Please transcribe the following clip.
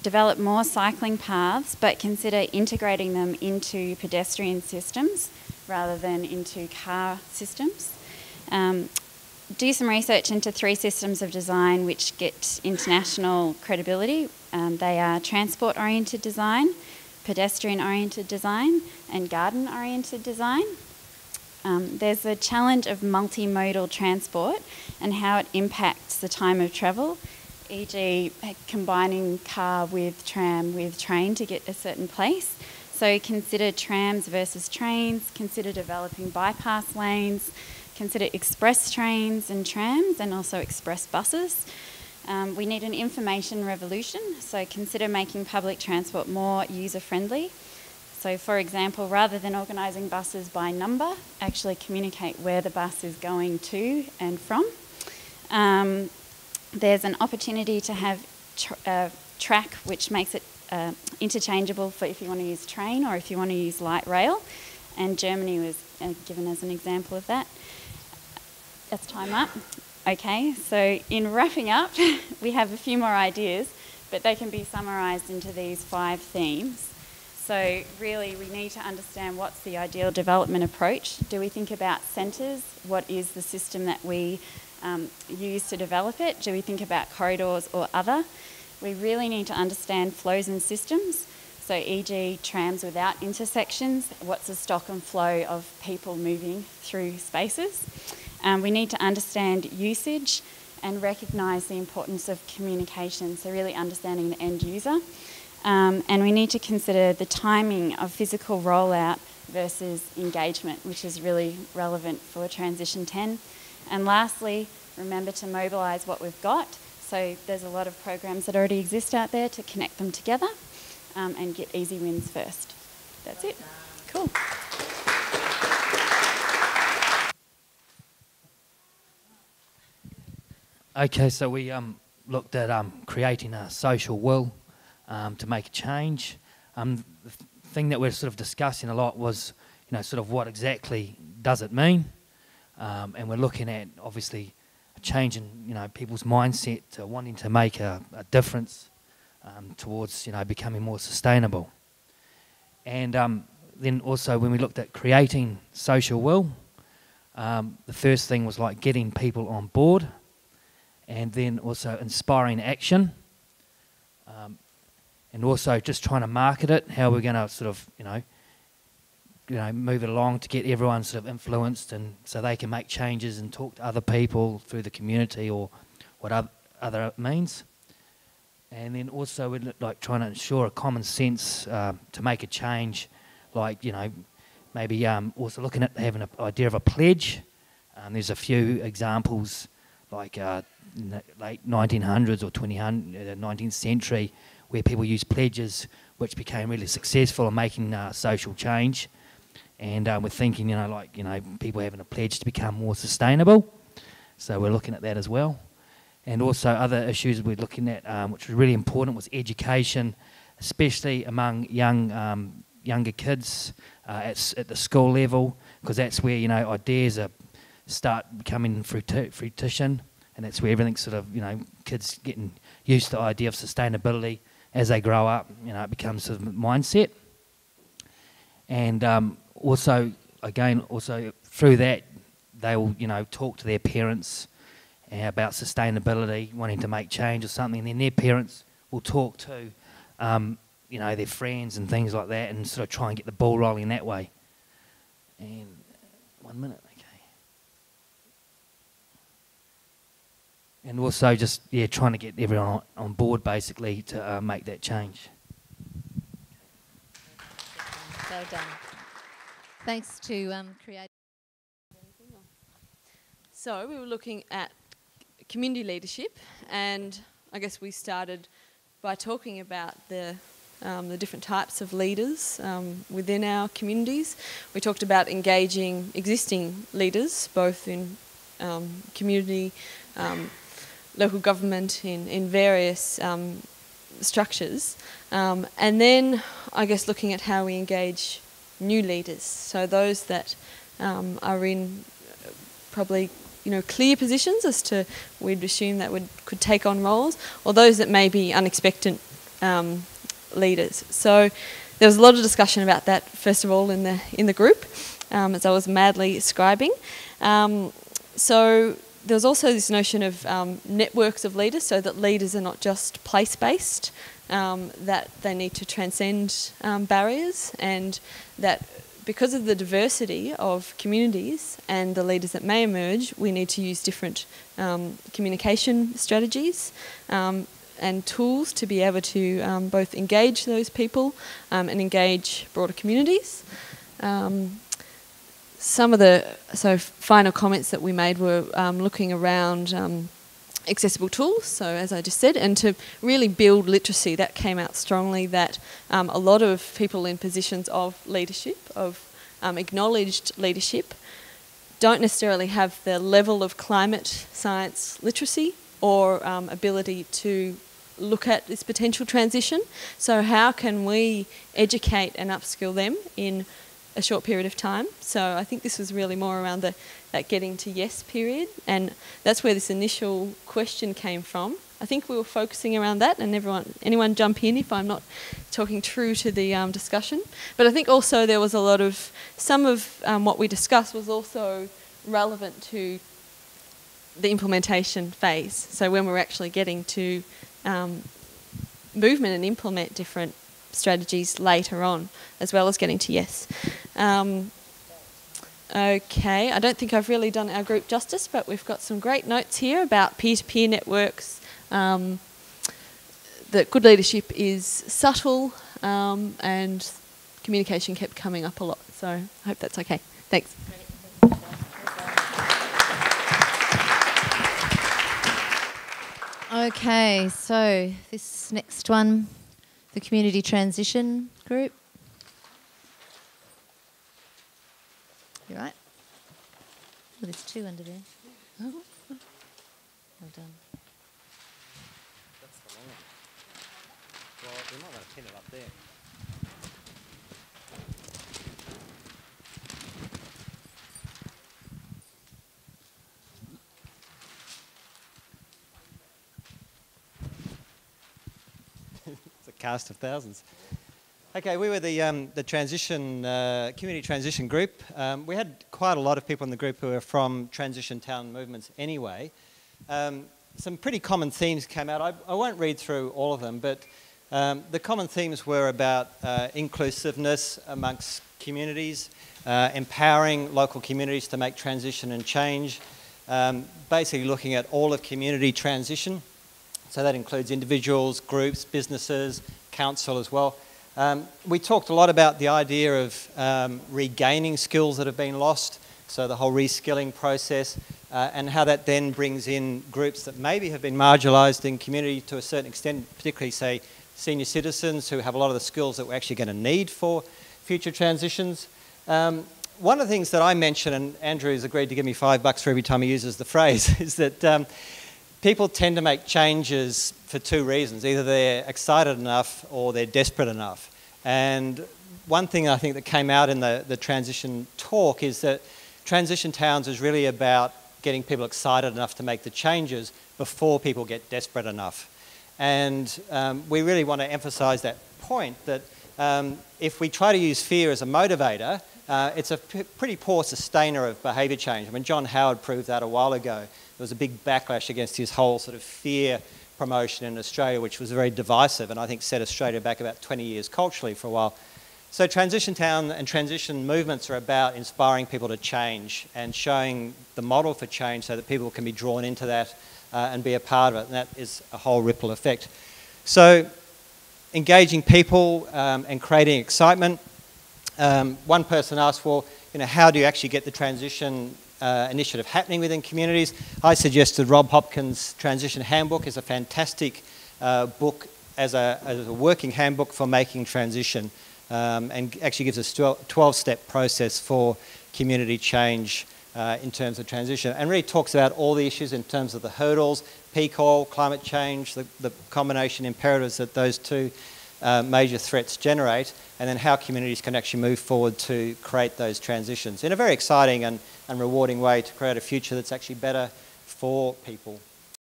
develop more cycling paths, but consider integrating them into pedestrian systems rather than into car systems. Do some research into 3 systems of design which get international credibility. They are transport-oriented design, pedestrian-oriented design, and garden-oriented design. There's a challenge of multimodal transport and how it impacts the time of travel, e.g. combining car with tram with train to get a certain place. So consider trams versus trains, consider developing bypass lanes, consider express trains and trams, and also express buses. We need an information revolution, so consider making public transport more user-friendly. So for example, rather than organising buses by number, actually communicate where the bus is going to and from. There's an opportunity to have track which makes it interchangeable for if you want to use train or if you want to use light rail, and Germany was given as an example of that. That's time up. Okay, so in wrapping up, we have a few more ideas, but they can be summarised into these 5 themes. So really we need to understand what's the ideal development approach. Do we think about centres? What is the system that we use to develop it? Do we think about corridors or other? We really need to understand flows and systems. So e.g. trams without intersections, what's the stock and flow of people moving through spaces? We need to understand usage and recognise the importance of communication, so really understanding the end user. And we need to consider the timing of physical rollout versus engagement, which is really relevant for Transition 10. And lastly, remember to mobilise what we've got. So there's a lot of programs that already exist out there to connect them together and get easy wins first. That's it. Cool. Okay, so we looked at creating a social will to make a change. The thing that we're sort of discussing a lot was, sort of what exactly does it mean? And we're looking at, obviously, a change in, people's mindset to wanting to make a difference towards, becoming more sustainable. And then also when we looked at creating social will, the first thing was like getting people on board, and then also inspiring action, and also just trying to market it, how we're going to sort of, move it along to get everyone sort of influenced, and so they can make changes and talk to other people through the community or what other means. And then also we're like trying to ensure a common sense to make a change, like, maybe also looking at having an idea of a pledge. There's a few examples like in the late 1900s or 19th century where people used pledges which became really successful in making social change. And we're thinking, people having a pledge to become more sustainable. So we're looking at that as well. And also other issues we're looking at, which was really important, was education, especially among younger kids at the school level, because that's where, ideas start becoming fruition, and that's where everything's sort of, kids getting used to the idea of sustainability. As they grow up, it becomes sort of a mindset. And also through that, they will, talk to their parents about sustainability, wanting to make change or something, and then their parents will talk to, their friends and things like that, and sort of try and get the ball rolling that way. And 1 minute, okay. And also just, trying to get everyone on board basically to make that change. Well done. Thanks to Creative. So we were looking at community leadership, and I guess we started by talking about the different types of leaders within our communities. We talked about engaging existing leaders, both in community, local government, in various structures, and then I guess looking at how we engage new leaders, so those that are in probably clear positions as to, we'd assume that could take on roles, or those that may be unexpected leaders. So there was a lot of discussion about that, first of all, in the group, as I was madly scribing. So there was also this notion of networks of leaders, so that leaders are not just place-based, that they need to transcend barriers, and that because of the diversity of communities and the leaders that may emerge, we need to use different communication strategies and tools to be able to both engage those people and engage broader communities. Some of the final comments that we made were looking around accessible tools, so as I just said, and to really build literacy. That came out strongly, that a lot of people in positions of leadership, of acknowledged leadership, don't necessarily have the level of climate science literacy or ability to look at this potential transition. So how can we educate and upskill them in a short period of time? So I think this was really more around that getting to yes period, and that's where this initial question came from. I think we were focusing around that, and anyone jump in if I'm not talking true to the discussion. But I think also there was a lot of, some of what we discussed was also relevant to the implementation phase. So when we're actually getting to movement and implement different strategies later on, as well as getting to yes. Okay, I don't think I've really done our group justice, but we've got some great notes here about peer-to-peer networks, that good leadership is subtle, and communication kept coming up a lot. So I hope that's okay. Thanks. Okay, so this next one, the community transition group. You right? Oh, there's two under there. Oh. Well done. That's the long one. Well, we might want to pin it up there. It's a cast of thousands. Okay, we were the transition community transition group. We had quite a lot of people in the group who are from transition town movements anyway. Some pretty common themes came out. I won't read through all of them, but the common themes were about inclusiveness amongst communities, empowering local communities to make transition and change, basically looking at all of community transition. So that includes individuals, groups, businesses, council as well. We talked a lot about the idea of regaining skills that have been lost, so the whole reskilling process, and how that then brings in groups that maybe have been marginalised in community to a certain extent, particularly, say, senior citizens who have a lot of the skills that we're actually going to need for future transitions. One of the things that I mentioned, and Andrew's agreed to give me $5 for every time he uses the phrase, is that people tend to make changes for two reasons. Either they're excited enough or they're desperate enough. And one thing I think that came out in the transition talk is that transition towns is really about getting people excited enough to make the changes before people get desperate enough. And we really want to emphasise that point, that if we try to use fear as a motivator, it's a pretty poor sustainer of behaviour change. I mean, John Howard proved that a while ago. There was a big backlash against his whole sort of fear promotion in Australia, which was very divisive and I think set Australia back about 20 years culturally for a while. So transition town and transition movements are about inspiring people to change and showing the model for change so that people can be drawn into that and be a part of it, and that is a whole ripple effect. So engaging people and creating excitement. One person asked, well, how do you actually get the transition initiative happening within communities? I suggested Rob Hopkins' Transition Handbook is a fantastic book as a working handbook for making transition, and actually gives us a 12-step process for community change in terms of transition, and really talks about all the issues in terms of the hurdles, peak oil, climate change, the combination imperatives that those two major threats generate, and then how communities can actually move forward to create those transitions in a very exciting and rewarding way to create a future that's actually better for people.